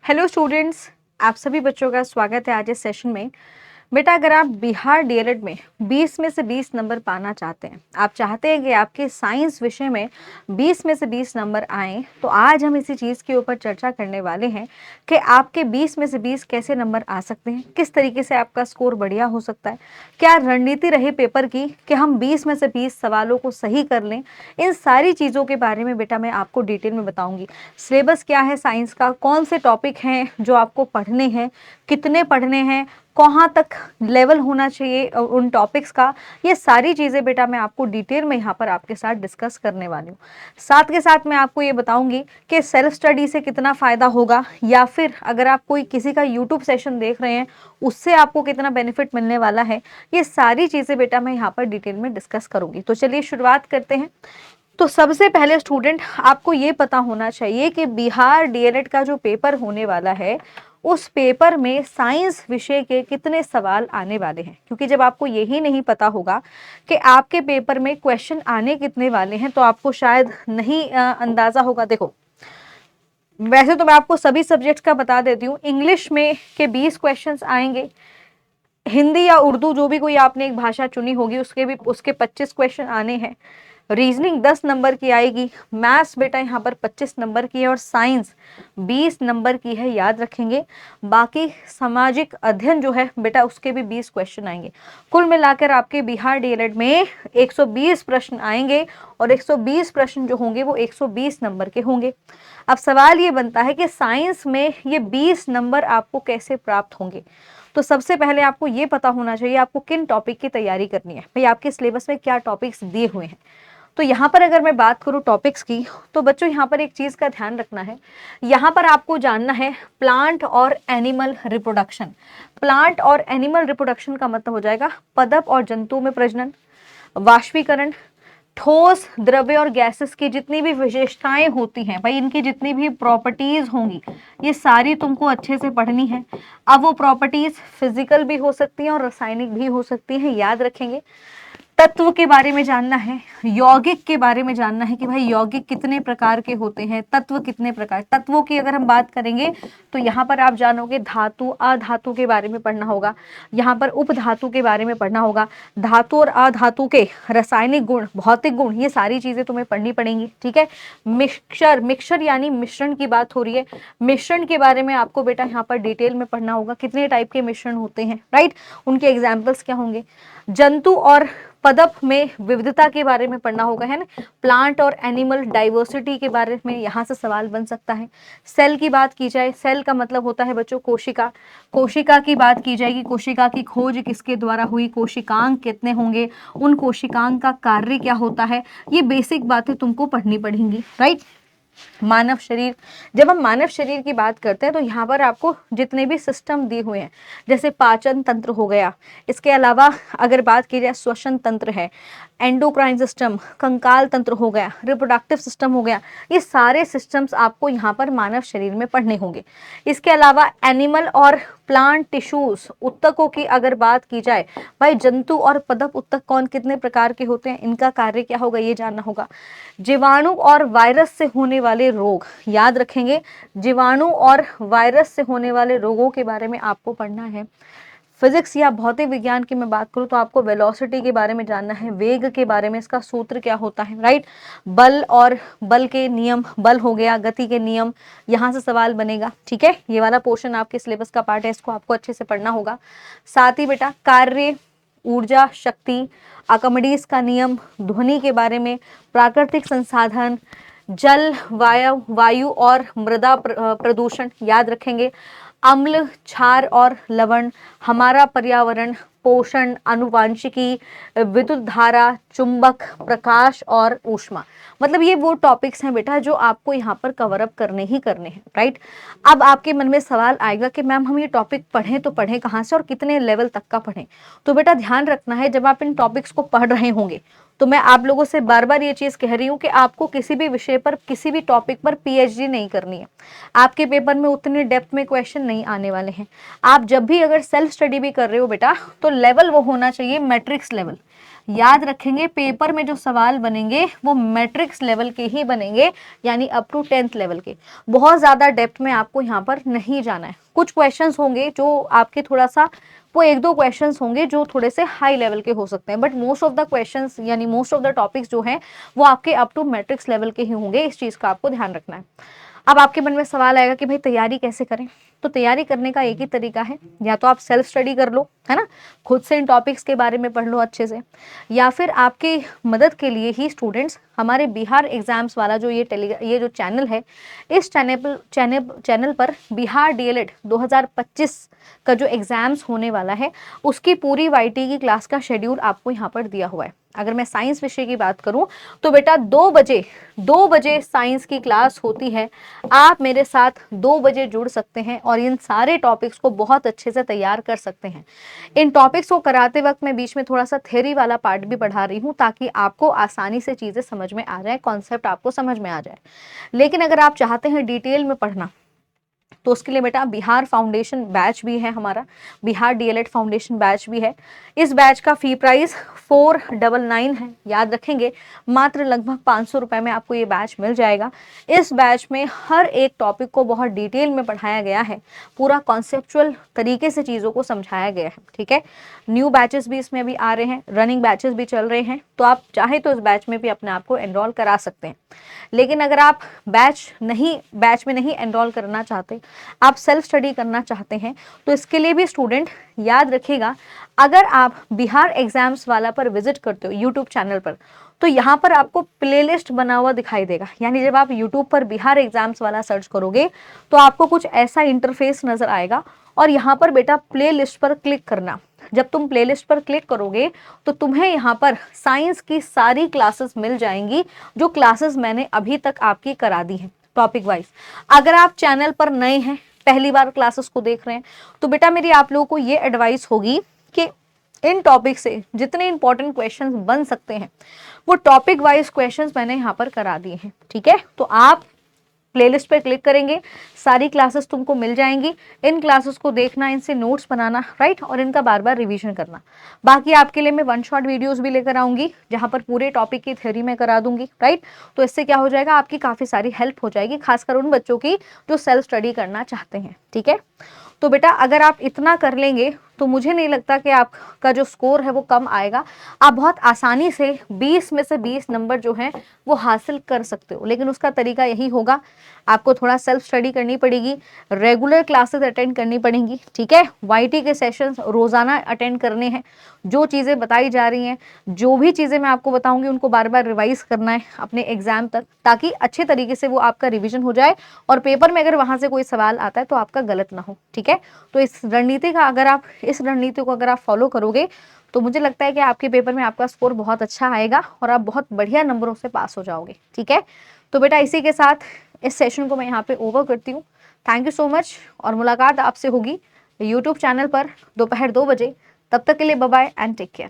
Hello students, आप सभी बच्चों का स्वागत है आज इस सेशन में। बेटा, अगर आप बिहार डीएलएड में 20 में से 20 नंबर पाना चाहते हैं, आप चाहते हैं कि आपके साइंस विषय में 20 में से 20 नंबर आएँ, तो आज हम इसी चीज़ के ऊपर चर्चा करने वाले हैं कि आपके 20 में से 20 कैसे नंबर आ सकते हैं, किस तरीके से आपका स्कोर बढ़िया हो सकता है, क्या रणनीति रहे पेपर की कि हम 20 में से 20 सवालों को सही कर लें। इन सारी चीज़ों के बारे में बेटा मैं आपको डिटेल में बताऊंगी। सिलेबस क्या है साइंस का, कौन से टॉपिक हैं जो आपको पढ़ने हैं, कितने पढ़ने हैं, कहाँ तक लेवल होना चाहिए उन टॉपिक्स का, ये सारी चीज़ें बेटा मैं आपको डिटेल में यहाँ पर आपके साथ डिस्कस करने वाली हूँ। साथ के साथ मैं आपको ये बताऊंगी कि सेल्फ स्टडी से कितना फ़ायदा होगा, या फिर अगर आप कोई किसी का यूट्यूब सेशन देख रहे हैं उससे आपको कितना बेनिफिट मिलने वाला है। ये सारी चीज़ें बेटा मैं यहाँ पर डिटेल में डिस्कस करूँगी। तो चलिए शुरुआत करते हैं। तो सबसे पहले स्टूडेंट, आपको ये पता होना चाहिए कि बिहार डीएलएड का जो पेपर होने वाला है उस पेपर में साइंस विषय के कितने सवाल आने वाले हैं, क्योंकि जब आपको यही नहीं पता होगा कि आपके पेपर में क्वेश्चन आने कितने वाले हैं तो आपको शायद नहीं अंदाजा होगा। देखो, वैसे तो मैं आपको सभी सब्जेक्ट्स का बता देती हूँ। इंग्लिश में के 20 क्वेश्चंस आएंगे, हिंदी या उर्दू जो भी कोई आपने एक भाषा चुनी होगी उसके 25 क्वेश्चन आने हैं। रीजनिंग 10 नंबर की आएगी, मैथ्स बेटा यहाँ पर 25 नंबर की है और साइंस 20 नंबर की है, याद रखेंगे। बाकी सामाजिक अध्ययन जो है बेटा उसके भी 20 क्वेश्चन आएंगे। कुल मिलाकर आपके बिहार डीएलएड में 120 प्रश्न आएंगे और 120 प्रश्न जो होंगे वो 120 नंबर के होंगे। अब सवाल ये बनता है कि साइंस में ये 20 नंबर आपको कैसे प्राप्त होंगे। तो सबसे पहले आपको ये पता होना चाहिए आपको किन टॉपिक की तैयारी करनी है, भाई आपके सिलेबस में क्या टॉपिक्स दिए हुए हैं। तो यहाँ पर अगर मैं बात करूँ टॉपिक्स की, तो बच्चों यहाँ पर एक चीज़ का ध्यान रखना है। यहाँ पर आपको जानना है प्लांट और एनिमल रिप्रोडक्शन। प्लांट और एनिमल रिप्रोडक्शन का मतलब हो जाएगा पदप और जंतु में प्रजनन, वाष्पीकरण, ठोस द्रव्य और गैसेस की जितनी भी विशेषताएं होती हैं, भाई इनकी जितनी भी प्रॉपर्टीज होंगी ये सारी तुमको अच्छे से पढ़नी है। अब वो प्रॉपर्टीज फिजिकल भी हो सकती हैं और रासायनिक भी हो सकती हैं, याद रखेंगे। तत्व के बारे में जानना है, यौगिक के बारे में जानना है कि भाई यौगिक कितने प्रकार के होते हैं, तत्व कितने प्रकार। तत्वों की अगर हम बात करेंगे तो यहाँ पर आप जानोगे धातु अधातु के बारे में पढ़ना होगा, यहाँ पर उपधातु के बारे में पढ़ना होगा, धातु और अधातु के रासायनिक गुण, भौतिक गुण, ये सारी चीजें तुम्हें पढ़नी पड़ेंगी। ठीक है। मिक्सचर यानी मिश्रण की बात हो रही है, मिश्रण के बारे में आपको बेटा यहाँ पर डिटेल में पढ़ना होगा, कितने टाइप के मिश्रण होते हैं, राइट, उनके एग्जाम्पल्स क्या होंगे। जंतु और पदप में विविधता के बारे में पढ़ना होगा, है ना। प्लांट और एनिमल डाइवर्सिटी के बारे में यहाँ से सवाल बन सकता है। सेल की बात की जाए, सेल का मतलब होता है बच्चों कोशिका। कोशिका की बात की जाएगी, कोशिका की खोज किसके द्वारा हुई, कोशिकांग कितने होंगे, उन कोशिकांग का कार्य क्या होता है, ये बेसिक बातें तुमको पढ़नी पड़ेंगी, राइट। मानव शरीर, जब हम मानव शरीर की बात करते हैं तो यहाँ पर आपको जितने भी सिस्टम दिए हुए हैं, जैसे पाचन तंत्र हो गया, इसके अलावा अगर बात की जाए श्वसन तंत्र है, एंडोक्राइन सिस्टम, कंकाल तंत्र हो गया, रिप्रोडक्टिव सिस्टम हो गया, ये सारे सिस्टम्स आपको यहाँ पर मानव शरीर में पढ़ने होंगे। इसके अलावा एनिमल और प्लांट टिश्यूज, उत्तकों की अगर बात की जाए, भाई जंतु और पदप उत्तक कौन कितने प्रकार के होते हैं, इनका कार्य क्या होगा, ये जानना होगा। जीवाणु और वायरस से होने वाले रोग, याद रखेंगे, जीवाणु और वायरस से होने वाले रोगों के बारे में आपको पढ़ना है। फिजिक्स या भौतिक विज्ञान की मैं बात करूं तो आपको वेलोसिटी के बारे में जानना है, वेग के बारे में, इसका सूत्र क्या होता है, राइट। बल और बल के नियम, बल हो गया, गति के नियम, यहाँ से सवाल बनेगा। ठीक है, ये वाला पोर्शन आपके सिलेबस का पार्ट है, इसको आपको अच्छे से पढ़ना होगा। साथ ही बेटा कार्य, ऊर्जा, शक्ति, आर्किमिडीज का नियम, ध्वनि के बारे में, प्राकृतिक संसाधन, जल, वायु और मृदा प्रदूषण, याद रखेंगे। अम्ल, क्षार और लवण, हमारा पर्यावरण, पोषण, आनुवांशिकी, विद्युत धारा, चुंबक, प्रकाश और ऊष्मा। मतलब ये वो टॉपिक्स हैं बेटा जो आपको यहाँ पर कवर अप करने ही करने हैं, राइट। अब आपके मन में सवाल आएगा कि मैम हम ये टॉपिक पढ़ें तो पढ़ें कहाँ से और कितने लेवल तक का पढ़ें। तो बेटा ध्यान रखना है, जब आप इन टॉपिक्स को पढ़ रहे होंगे तो मैं आप लोगों से बार बार ये चीज़ कह रही हूँ कि आपको किसी भी विषय पर, किसी भी टॉपिक पर पीएचडी नहीं करनी है। आपके पेपर में उतने डेप्थ में क्वेश्चन नहीं आने वाले हैं। आप जब भी अगर सेल्फ स्टडी भी कर रहे हो बेटा तो लेवल वो होना चाहिए मैट्रिक्स लेवल। याद रखेंगे पेपर में जो सवाल बनेंगे वो मैट्रिक्स लेवल के ही बनेंगे, यानी अप टू 10th लेवल के। बहुत ज़्यादा डेप्थ में आपको यहाँ पर नहीं जाना है। कुछ क्वेश्चंस होंगे जो आपके थोड़ा सा, वो एक दो क्वेश्चंस होंगे जो थोड़े से हाई लेवल के हो सकते हैं, but most of the questions यानी मोस्ट ऑफ द टॉपिक्स जो हैं वो आपके अप टू मैट्रिक्स लेवल के ही होंगे। इस चीज़ का आपको ध्यान रखना है। अब आपके मन में सवाल आएगा कि भाई तैयारी कैसे करें? तो तैयारी करने का एक ही तरीका है, या तो आप सेल्फ स्टडी कर लो, है ना, खुद से इन टॉपिक्स के बारे में पढ़ लो अच्छे से, या फिर आपकी मदद के लिए ही स्टूडेंट्स हमारे बिहार एग्जाम्स वाला जो ये जो चैनल है, इस चैनल पर बिहार डीएलएड 2025 का जो एग्जाम्स होने वाला है उसकी पूरी वाईटी की क्लास का शेड्यूल आपको यहाँ पर दिया हुआ है। अगर मैं साइंस विषय की बात करूं तो बेटा 2 बजे साइंस की क्लास होती है। आप मेरे साथ 2 बजे जुड़ सकते हैं और इन सारे टॉपिक्स को बहुत अच्छे से तैयार कर सकते हैं। इन टॉपिक्स को कराते वक्त मैं बीच में थोड़ा सा थ्योरी वाला पार्ट भी पढ़ा रही हूँ ताकि आपको आसानी से चीज़ें समझ में आ जाए, कॉन्सेप्ट आपको समझ में आ जाए। लेकिन अगर आप चाहते हैं डिटेल में पढ़ना तो उसके लिए बेटा बिहार फाउंडेशन बैच भी है हमारा, बिहार डीएलएड फाउंडेशन बैच भी है। इस बैच का फी प्राइस 499 है, याद रखेंगे, मात्र लगभग 500 रुपए में आपको ये बैच मिल जाएगा। इस बैच में हर एक टॉपिक को बहुत डिटेल में पढ़ाया गया है, पूरा कॉन्सेप्चुअल तरीके से चीज़ों को समझाया गया है। ठीक है, न्यू बैचेस भी इसमें अभी आ रहे हैं, रनिंग बैचेस भी चल रहे हैं, तो आप चाहे तो इस बैच में भी अपने आप को एनरोल करा सकते हैं। लेकिन अगर आप बैच में नहीं एनरोल करना चाहते, आप सेल्फ स्टडी करना चाहते हैं, तो इसके लिए भी स्टूडेंट याद रखिएगा, अगर आप बिहार एग्जाम्स वाला पर विजिट करते हो यूट्यूब चैनल पर, तो यहाँ पर आपको प्लेलिस्ट बना हुआ दिखाई देगा। यानी जब आप यूट्यूब पर बिहार एग्जाम्स वाला सर्च करोगे तो आपको कुछ ऐसा इंटरफेस नजर आएगा और यहाँ पर बेटा प्लेलिस्ट पर क्लिक करना। जब तुम प्लेलिस्ट पर क्लिक करोगे तो तुम्हें यहाँ पर साइंस की सारी क्लासेस मिल जाएंगी जो क्लासेस मैंने अभी तक आपकी करा दी है टॉपिक वाइज। अगर आप चैनल पर नए हैं, पहली बार क्लासेस को देख रहे हैं, तो बेटा मेरी आप लोगों को ये एडवाइस होगी कि इन टॉपिक से जितने इंपॉर्टेंट क्वेश्चंस बन सकते हैं वो टॉपिक वाइज क्वेश्चंस मैंने यहाँ पर करा दिए हैं। ठीक है, तो आप प्लेलिस्ट पर क्लिक करेंगे, सारी क्लासेस तुमको मिल जाएंगी। इन क्लासेस को देखना, इनसे नोट्स बनाना, राइट, और इनका बार बार रिवीजन करना। बाकी आपके लिए मैं वन शॉट वीडियोस भी लेकर आऊंगी जहां पर पूरे टॉपिक की थ्योरी में करा दूंगी, राइट। तो इससे क्या हो जाएगा, आपकी काफ़ी सारी हेल्प हो जाएगी, खासकर उन बच्चों की जो सेल्फ स्टडी करना चाहते हैं। ठीक है, तो बेटा अगर आप इतना कर लेंगे तो मुझे नहीं लगता कि आपका जो स्कोर है वो कम आएगा। आप बहुत आसानी से 20 में से 20 नंबर जो हैं वो हासिल कर सकते हो। लेकिन उसका तरीका यही होगा, आपको थोड़ा सेल्फ स्टडी करनी पड़ेगी, रेगुलर क्लासेस अटेंड करनी पड़ेंगी। ठीक है, वाईटी के सेशंस रोजाना अटेंड करने हैं, जो चीज़ें बताई जा रही हैं, जो भी चीज़ें मैं आपको बताऊंगी उनको बार बार रिवाइज करना है अपने एग्जाम तक, ताकि अच्छे तरीके से वो आपका रिविजन हो जाए और पेपर में अगर वहां से कोई सवाल आता है तो आपका गलत ना हो। ठीक है, तो इस रणनीति को अगर आप फॉलो करोगे तो मुझे लगता है कि आपके पेपर में आपका स्कोर बहुत अच्छा आएगा और आप बहुत बढ़िया नंबरों से पास हो जाओगे। ठीक है, तो बेटा इसी के साथ इस सेशन को मैं यहाँ पे ओवर करती हूँ। थैंक यू सो मच, और मुलाकात आपसे होगी यूट्यूब चैनल पर दोपहर 2 बजे। तब तक के लिए bye bye and take care.